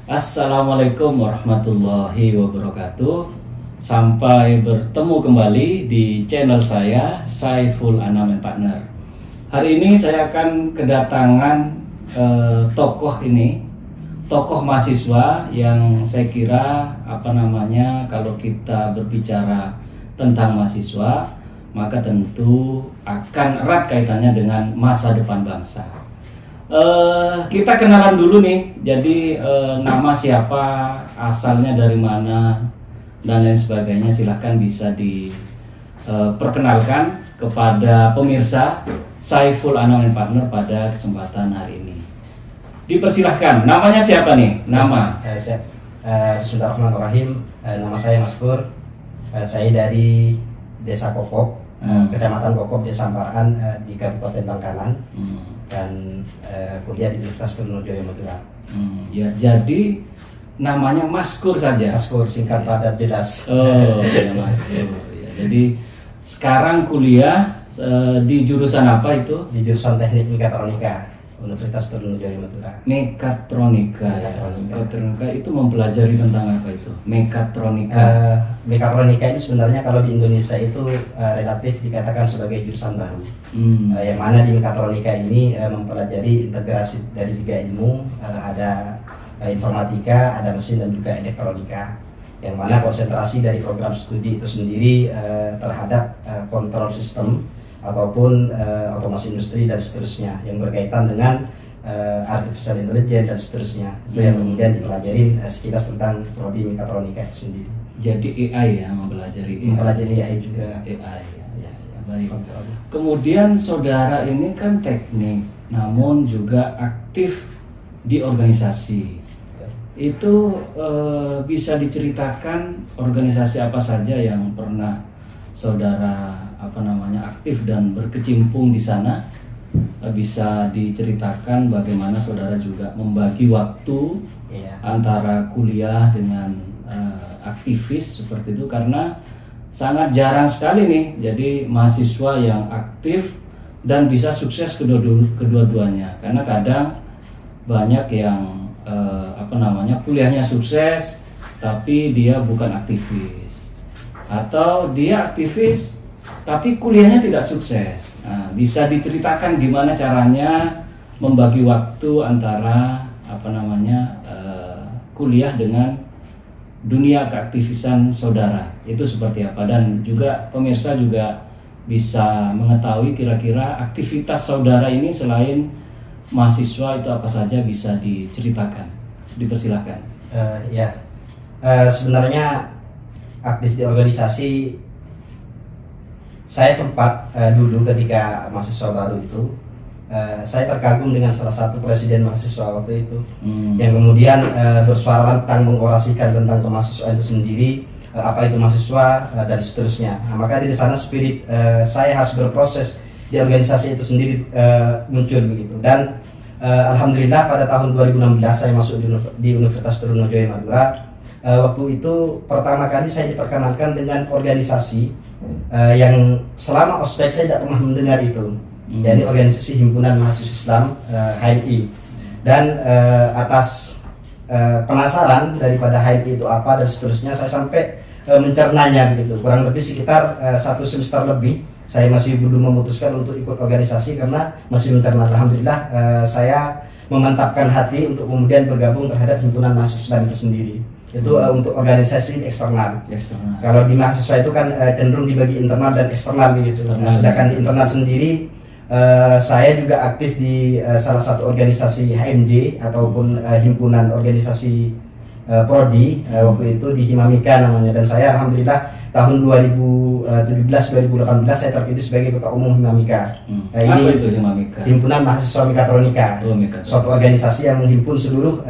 Assalamualaikum warahmatullahi wabarakatuh. Sampai bertemu kembali di channel saya, Saiful Anam and Partner. Hari ini saya akan kedatangan tokoh mahasiswa yang saya kira kalau kita berbicara tentang mahasiswa, maka tentu akan erat kaitannya dengan masa depan bangsa. Kita kenalan dulu nih. Jadi nama siapa, asalnya dari mana, dan lain sebagainya. Silahkan bisa diperkenalkan kepada pemirsa Saiful Anam and Partner pada kesempatan hari ini. Dipersilahkan. Namanya siapa nih? Nama? Bismillahirrahmanirrahim. Nama saya Maskur. Saya dari Desa Kokop, Kecamatan Kokop, Desa Amparahan, di Kabupaten Bangkalan. Dan kuliah di Universitas Trunojoyo Madura. Ya, jadi namanya Maskur saja. Maskur, singkat padat jelas. Oh, ya Maskur. Ya, jadi sekarang kuliah di jurusan apa itu? Di jurusan Teknik Mekatronika, Universitas Trunojoyo Madura. Mekatronika. Mekatronika itu mempelajari tentang apa itu? Mekatronika. Mekatronika itu sebenarnya kalau di Indonesia itu relatif dikatakan sebagai jurusan baru. Yang mana di mekatronika ini mempelajari integrasi dari 3 ilmu, ada informatika, ada mesin, dan juga elektronika. Yang mana konsentrasi dari program studi itu sendiri terhadap kontrol sistem ataupun otomasi industri dan seterusnya, yang berkaitan dengan artificial intelligence dan seterusnya. Itu yang kemudian dipelajari sekilas tentang prodi mekatronika itu sendiri. Jadi AI ya, mempelajari AI juga. AI ya, baik. Kemudian saudara ini kan teknik, namun juga aktif di organisasi. Itu bisa diceritakan organisasi apa saja yang pernah saudara aktif dan berkecimpung di sana? Bisa diceritakan bagaimana saudara juga membagi waktu antara kuliah dengan aktivis seperti itu, karena sangat jarang sekali nih jadi mahasiswa yang aktif dan bisa sukses kedua-duanya. Karena kadang banyak yang kuliahnya sukses tapi dia bukan aktivis, atau dia aktivis tapi kuliahnya tidak sukses. Nah, bisa diceritakan gimana caranya membagi waktu antara kuliah dengan dunia keaktivisan saudara itu seperti apa, dan juga pemirsa juga bisa mengetahui kira-kira aktivitas saudara ini selain mahasiswa itu apa saja, bisa diceritakan. Dipersilakan. Sebenarnya aktif di organisasi saya sempat dulu ketika mahasiswa baru itu, saya terkagum dengan salah satu presiden mahasiswa waktu itu, yang kemudian bersuara tentang mengorasikan tentang kemahasiswaan itu sendiri, apa itu mahasiswa dan seterusnya. Nah, maka di sana spirit saya harus berproses di organisasi itu sendiri muncul begitu. Dan alhamdulillah pada tahun 2016 saya masuk di Universitas Trunojoyo Madura. Waktu itu pertama kali saya diperkenalkan dengan organisasi yang selama ospek saya tidak pernah mendengar itu, yakni organisasi Himpunan Mahasiswa Islam, HMI. Dan atas penasaran daripada HMI itu apa dan seterusnya, saya sampai mencernanya begitu. Kurang lebih sekitar 1 semester lebih saya masih belum memutuskan untuk ikut organisasi karena masih mencerna. Alhamdulillah saya memantapkan hati untuk kemudian bergabung terhadap Himpunan Mahasiswa Islam itu sendiri. Itu untuk organisasi eksternal. Kalau di mahasiswa itu kan cenderung dibagi internal dan eksternal begitu. Sedangkan di internal sendiri saya juga aktif di salah satu organisasi HMJ ataupun himpunan organisasi prodi, waktu itu di Himamika namanya, dan saya alhamdulillah tahun 2017-2018 saya terpilih sebagai ketua umum Himamika. Apa itu Himamika? Himpunan Mahasiswa Mekatronika. Suatu organisasi yang menghimpun seluruh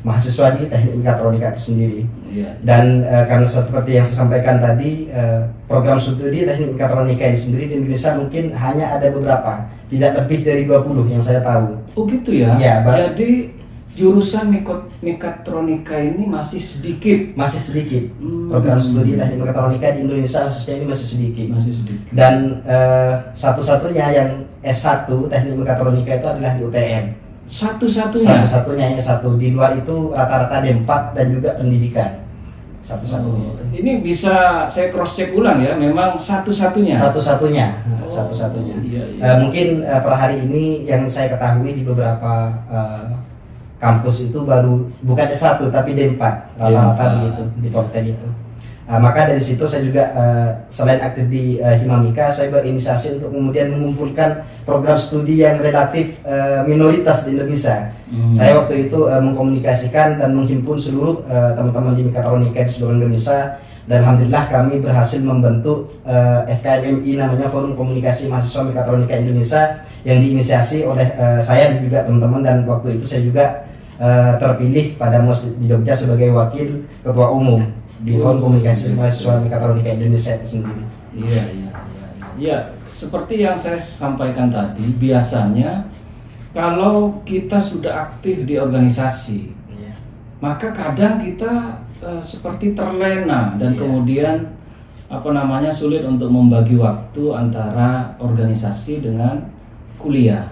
mahasiswa di teknik mekatronika itu sendiri. Dan karena seperti yang saya sampaikan tadi, program studi teknik mekatronika ini sendiri di Indonesia mungkin hanya ada beberapa, tidak lebih dari 20 yang saya tahu. Oh gitu ya? Ya, jadi jurusan mekatronika ini masih sedikit. Program studi teknik mekatronika di Indonesia khususnya ini masih sedikit. Dan satu-satunya yang S1 teknik mekatronika itu adalah di UTM. Satu-satunya. Satu-satunya yang satu. Di luar itu rata-rata D4 dan juga pendidikan. Satu-satunya. Oh, ini bisa saya cross check ulang ya, memang satu-satunya. Satu-satunya. Oh, Satu-satunya. iya, iya. Mungkin per hari ini yang saya ketahui di beberapa kampus itu baru bukan S1 tapi D4 rata-rata begitu di Politeknik itu. Maka dari situ saya juga selain aktif di Himamika, saya berinisiasi untuk kemudian mengumpulkan program studi yang relatif minoritas di Indonesia. Saya waktu itu mengkomunikasikan dan menghimpun seluruh teman-teman di Mekatronika di seluruh Indonesia, dan alhamdulillah kami berhasil membentuk FKMMI, namanya Forum Komunikasi Mahasiswa Mekatronika Indonesia, yang diinisiasi oleh saya dan juga teman-teman, dan waktu itu saya juga terpilih pada MOS di Jogja sebagai wakil ketua umum di Forum Komunikasi Mahasiswa Mekatronika Indonesia itu sendiri. Iya, seperti yang saya sampaikan tadi, biasanya kalau kita sudah aktif di organisasi, maka kadang kita seperti terlena dan kemudian sulit untuk membagi waktu antara organisasi dengan kuliah.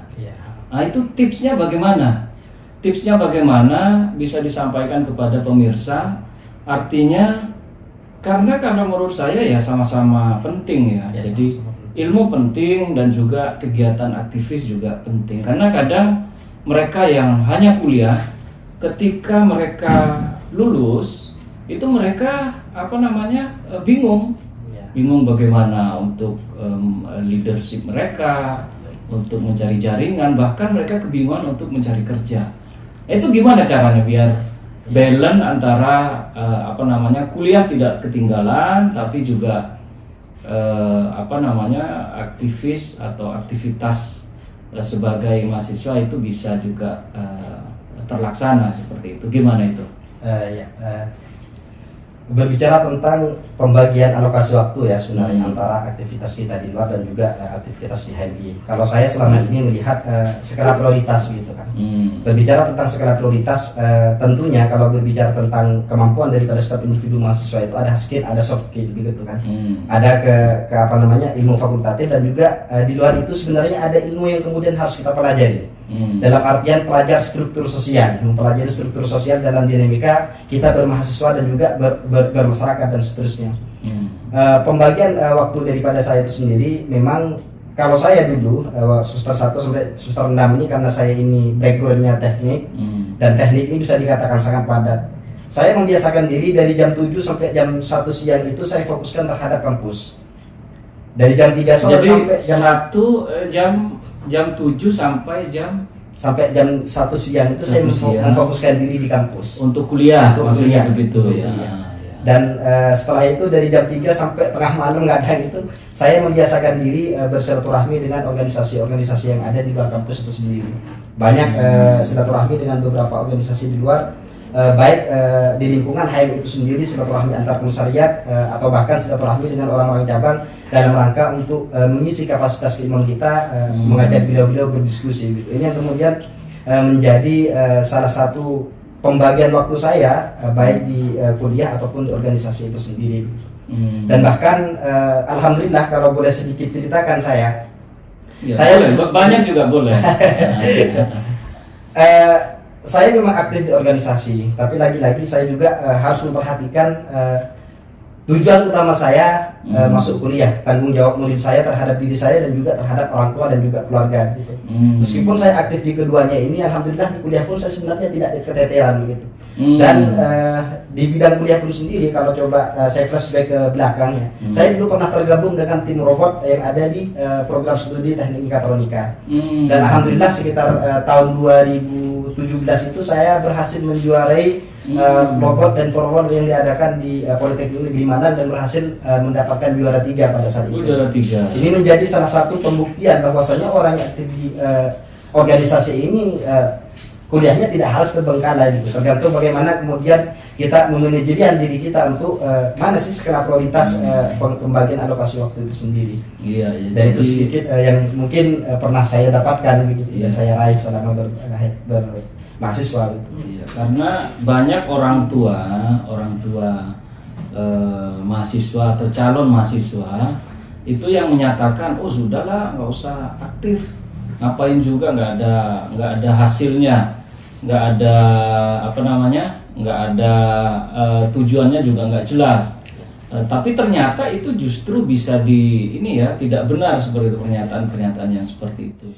Nah, itu tipsnya bagaimana? Tipsnya bagaimana bisa disampaikan kepada pemirsa? Artinya karena menurut saya ya sama-sama penting ya. Jadi ilmu penting dan juga kegiatan aktivis juga penting. Karena kadang mereka yang hanya kuliah, ketika mereka lulus itu mereka bingung. Bingung bagaimana untuk leadership mereka, untuk mencari jaringan, bahkan mereka kebingungan untuk mencari kerja. Itu gimana caranya biar balance antara kuliah tidak ketinggalan, tapi juga aktivis atau aktivitas sebagai mahasiswa itu bisa juga terlaksana seperti itu. Gimana itu? Berbicara tentang pembagian alokasi waktu ya sebenarnya antara aktivitas kita di luar dan juga aktivitas di HMI. Kalau saya selama ini melihat skala prioritas gitu kan. Berbicara tentang skala prioritas, tentunya kalau berbicara tentang kemampuan daripada setiap individu mahasiswa itu ada skill, ada soft skill gitu kan. Ada ke ilmu fakultatif, dan juga di luar itu sebenarnya ada ilmu yang kemudian harus kita pelajari. Dalam artian pelajar struktur sosial, mempelajari struktur sosial dalam dinamika kita bermahasiswa dan juga bermasyarakat dan seterusnya. Pembagian waktu daripada saya itu sendiri, memang kalau saya dulu semester 1 sampai semester 6 ini, karena saya ini backgroundnya teknik, dan teknik ini bisa dikatakan sangat padat. Saya membiasakan diri dari jam 7 sampai jam 1 siang itu saya fokuskan terhadap kampus. Dari jam 3 sore sampai jam 7 sampai jam 1 siang itu saya memfokuskan diri di kampus untuk kuliah. Begitu ya. Dan setelah itu dari jam 3 sampai tengah malam itu saya membiasakan diri bersilaturahmi dengan organisasi-organisasi yang ada di luar kampus itu sendiri. Banyak silaturahmi dengan beberapa organisasi di luar, baik di lingkungan HM itu sendiri, silaturahmi antar komisariat, atau bahkan silaturahmi dengan orang-orang cabang dalam rangka untuk mengisi kapasitas keilmuan kita, mengajak beliau-beliau berdiskusi gitu. Ini yang kemudian menjadi salah satu pembagian waktu saya, baik di kuliah ataupun di organisasi itu sendiri. Dan bahkan alhamdulillah, kalau boleh sedikit ceritakan saya boleh, banyak juga boleh. Saya memang aktif di organisasi, tapi lagi-lagi saya juga harus memperhatikan tujuan utama saya masuk kuliah, tanggung jawab murid saya terhadap diri saya dan juga terhadap orang tua dan juga keluarga gitu. Meskipun saya aktif di keduanya ini, alhamdulillah di kuliah pun saya sebenarnya tidak keteteran gitu. Dan di bidang kuliah pun sendiri, kalau coba saya flashback ke belakangnya, saya dulu pernah tergabung dengan tim robot yang ada di program studi teknik mekatronika. Dan alhamdulillah sekitar tahun 2017 itu saya berhasil menjuarai robot dan forward yang diadakan di Politeknik Negeri Malang, dan berhasil mendapatkan juara 3 pada saat itu. Juara 3. Ini menjadi salah satu pembuktian bahwasanya orang yang aktif di organisasi ini kuliahnya tidak harus terbengkalai gitu. Tergantung bagaimana kemudian kita memanajerian diri kita untuk mana sih skala prioritas pembagian alokasi waktu itu sendiri. Iya. Dan itu sedikit yang mungkin pernah saya dapatkan begitu, dan saya raih selama mahasiswa gitu. Iya, karena banyak orang tua mahasiswa atau calon mahasiswa itu yang menyatakan, oh sudahlah nggak usah aktif ngapain juga nggak ada hasilnya, nggak ada nggak ada tujuannya juga nggak jelas. Tapi ternyata itu justru bisa tidak benar seperti itu, pernyataan-pernyataan yang seperti itu.